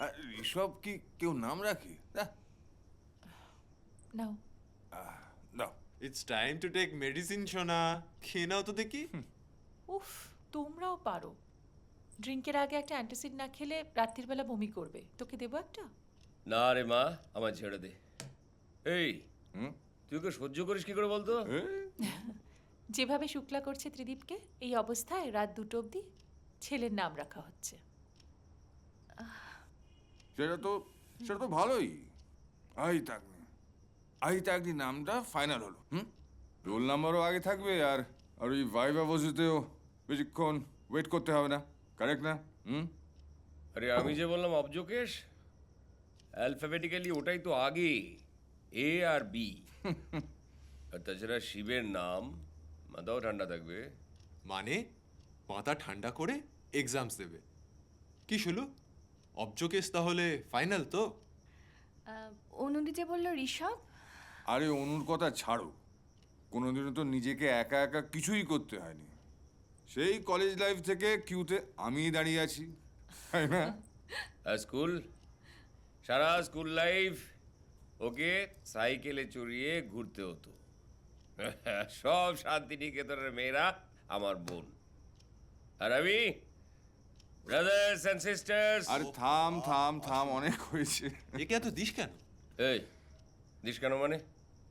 আর ঋষভ কি কেউ নাম রাখে? নাও। দাও। It's time to take medicine সোনা, খেয়ে নাও তো দেখি। উফ, তোমরাও পারো। ড্রিঙ্কের আগে একটা অ্যান্টাসিড না খেলে রাত্রির বেলা বমি করবে। তোকে দেবো একটা? না রে মা, আমার ছেড়ে দে। এই, তুই ওকে সহ্য করিস কি করে বলতো? যেভাবে শুক্লা করছে ত্রিদীপকে, এই অবস্থায় রাত 2টো অবধি ছেলের নাম রাখা হচ্ছে। সেটা তো ভালোই। আই তাগনি নামটা ফাইনাল হলো। রোল নাম্বারও আগে থাকবে, আর ওই ভাইবা বসেতেও বেশিক্ষণ ওয়েট করতে হবে না। কারেক্ট না? আরে আমি যে বললাম অবজোকেশ, অ্যালফাবেটিক্যালি ওটাই তো আগে, এ আর বি। আর তাছাড়া শিবের নাম, মাথাও ঠান্ডা থাকবে। মানে মাথা ঠান্ডা করে এক্সামস দেবে। কি শুলো, অবজোকেস তাহলে ফাইনাল তো? অনুদি যে বললো ঋষভ, আরে অনুর কথা ছাড়ো, কোনোদিনও তো নিজেকে একা একা কিছুই করতে হয়নি। সেই কলেজ লাইফ থেকে কিউতে আমিই দাঁড়িয়ে আছি, তাই না? আর স্কুল, সারা স্কুল লাইফ ওকে সাইকেলে চড়িয়ে ঘুরতে হতো। সব শান্তিনিকেতনের মেয়েরা আমার বোন, আর আমি ব্রাদার্স অ্যান্ড সিস্টার্স। আরে থাম থাম থাম, অনেক হয়েছে। একে এত দিস কেন? এই দিস কেন মানে?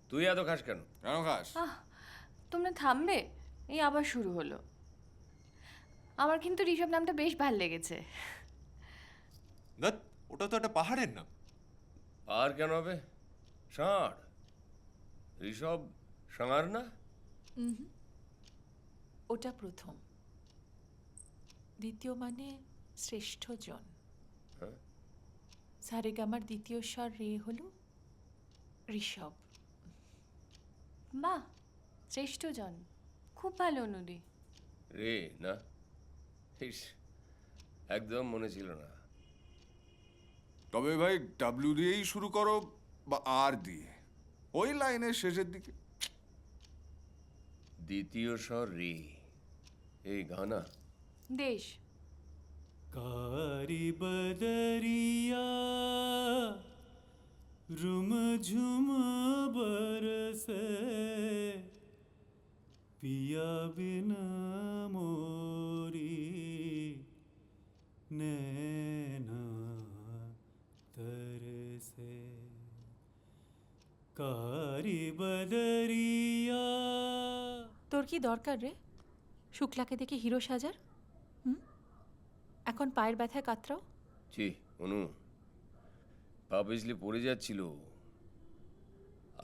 তুই এত খাস কেন? কেন খাস? তোমরা থামবে? এই আবার শুরু হলো। আমার কিন্তু ঋষভ নামটা বেশ ভাল লেগেছে। দেখ, ওটা তো একটা পাহাড়ের নাম। আর কেন হবে? ষাঁড়, ঋষভ ষাঁড় না? ওটা প্রথম। দ্বিতীয় মানে শ্রেষ্ঠ জন। হ্যাঁ? সারেগামার দ্বিতীয় স্বর রে হলো ঋষভ। বাহ, শ্রেষ্ঠজন, খুব ভালো অনুদি। রে না? ইস, একদম মনে ছিল না। তবে ভাই ডাব্লিউ দিয়েই শুরু করো বা আর দিয়ে, ওই লাইনের শেষের দিকে। দ্বিতীয় স্বর রে, এই গানা। দেশ। कारी बदरिया रुमझुम बरसे पिया बिना मोरी नैना तरसे कारी बदरिया। তোর কি দরকার রে শুক্লাকে দেখে হিরো সাজার? এখন পায়ের ব্যথায় কাতরাও। ছি অনু, পা পিছলে পড়ে যাচ্ছিল।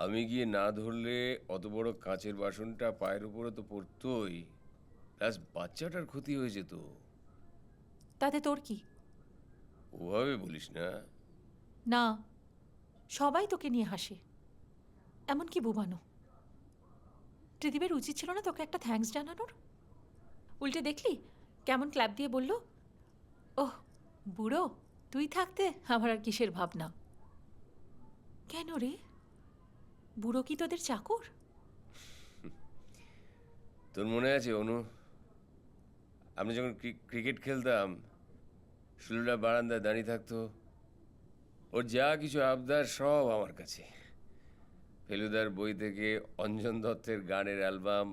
আমি গিয়ে না ধরলে অত বড় কাঁচের বাসনটা পায়ের উপরে তো পড়তোই, প্লাস বাচ্চাটার ক্ষতি হয়ে যেত। তাতে তোর কি? ওভাবে বলিস না। না, সবাই তোকে নিয়ে হাসে, এমনকি বুবানো। ত্রিদীপের উচিত ছিল না তোকে একটা থ্যাঙ্কস জানানোর? উল্টে দেখলি কেমন ক্ল্যাপ দিয়ে বলল, ওহ বুড়ো, তুই থাকতে আমার আর কিসের ভাবনা। কেন রে, বুড়ো কি তোদের চাকর? তোর মনে আছে অনু, আমরা যখন ক্রিকেট খেলতাম, শুলুটা বারান্দায় দাঁড়িয়ে থাকতো, ওর যা কিছু আবদার সব আমার কাছে। ফেলুদার বই থেকে অঞ্জন দত্তের গানের অ্যালবাম,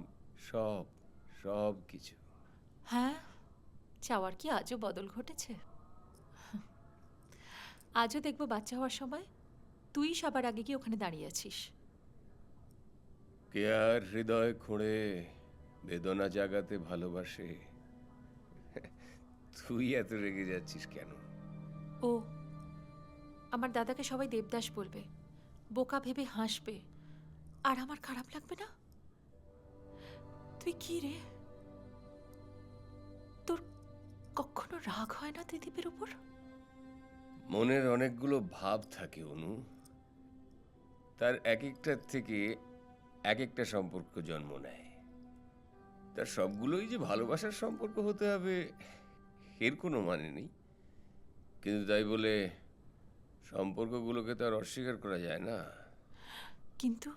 সব সব কিছু। হ্যাঁ, চাওয়ার কি আজও বদল ঘটেছে? আজও দেখবো বাচ্চা হওয়ার সময় তুই সবার আগে গিয়ে ওখানে দাঁড়িয়ে আছিস। কে আর হৃদয় খুঁড়ে বেদনা জাগাতে ভালোবাসে। তুই এত রেগে যাচ্ছিস কেন? ও, আমার দাদাকে সবাই দেবদাস বলবে, বোকা ভেবে হাসবে, আর আমার খারাপ লাগবে না? তুই কি রে, তোর কখনো রাগ হয় না ত্রিদীপের উপর? মনের অনেকগুলো ভাব থাকে অনু, তার এক একটার থেকে এক একটা সম্পর্ক জন্ম নেয়। তার সবগুলোই যে ভালোবাসার সম্পর্ক হতে হবে এর কোনো মানে নেই, কিন্তু তাই বলে সম্পর্কগুলোকে তো আর অস্বীকার করা যায় না। কিন্তু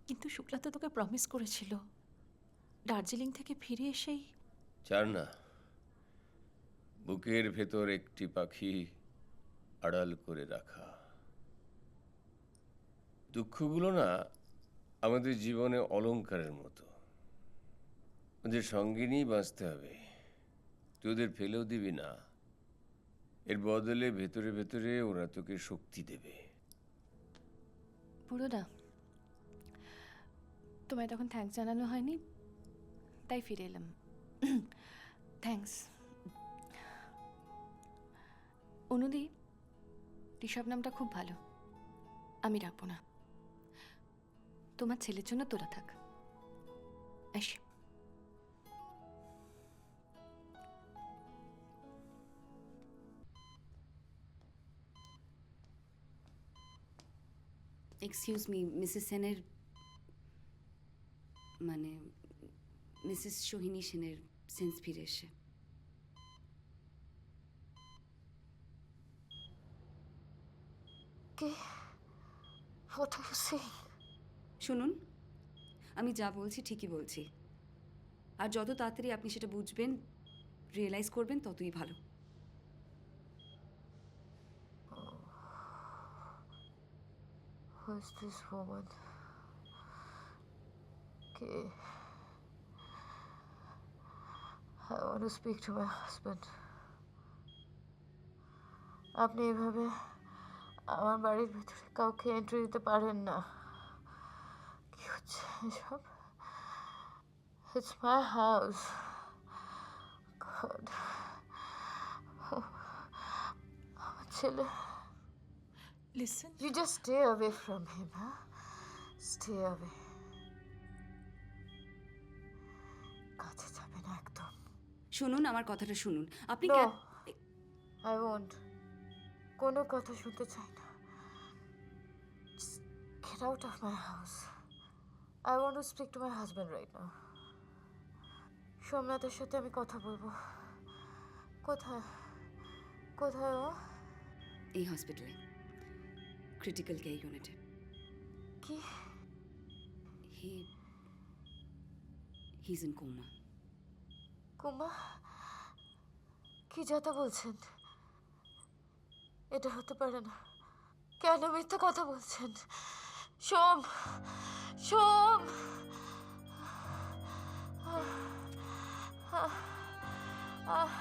কিন্তু শুক্লা তো তোকে প্রমিস করেছিল দার্জিলিং থেকে ফিরে এসেই। চার না, বুকের ভেতর একটি পাখি আড়াল করে রাখা। দুঃখগুলো না আমাদের জীবনে অলংকারের মতো, ওদের সঙ্গে নিয়েই বাঁচতে হবে। তুই ওদের ফেলেও দিবি না, এর বদলে ভেতরে ভেতরে ওরা তোকে শক্তি দেবে। পুরো না, তোমায় তখন থ্যাঙ্কস জানানো হয়নি, তাই ফিরে এলাম। থ্যাঙ্কস। অনুদি, ঋষভ নামটা খুব ভালো, আমি রাখবো না। তোমার ছেলের জন্য তোরা থাক। আসি। এক্সকিউজ মি, মিসেস সেনের, মানে মিসেস সোহিনী সেনের সেন্স ফিরে এসে। শুনুন, আমি যা বলছি ঠিকই বলছি, আর যত তাড়াতাড়ি আপনি সেটা বুঝবেন, রিয়েলাইজ করবেন, ততই ভালো। Who's this woman? Okay. I want to speak to my husband. আপনি এভাবে আমার বাড়ির ভিতরে কাউকে এন্ট্রি দিতে পারেন না। কি হচ্ছে এসব? It's my house. God. আমার ছেলে। Listen, You just stay away from him, huh? Stay away. কাছে যাবে না একদম। শুনুন, আমার কথাটা শুনুন। আপনি No, কেন I won't. কোনো কথা শুনতে চাই না। Just get out of my house. I want to speak to my husband right now. সোমনাথের সাথে আমি কথা বলবো। কোথায়? কোথায় ও? এই হসপিটালে, ক্রিটিক্যাল কেয়ার ইউনিটে। কি? He's in coma. কুমা? কি যাতা বলছেন? এটা হতে পারে না। কেন মিথ্যা কথা বলছেন? সোম, সোম। আহ, আহ, আহ।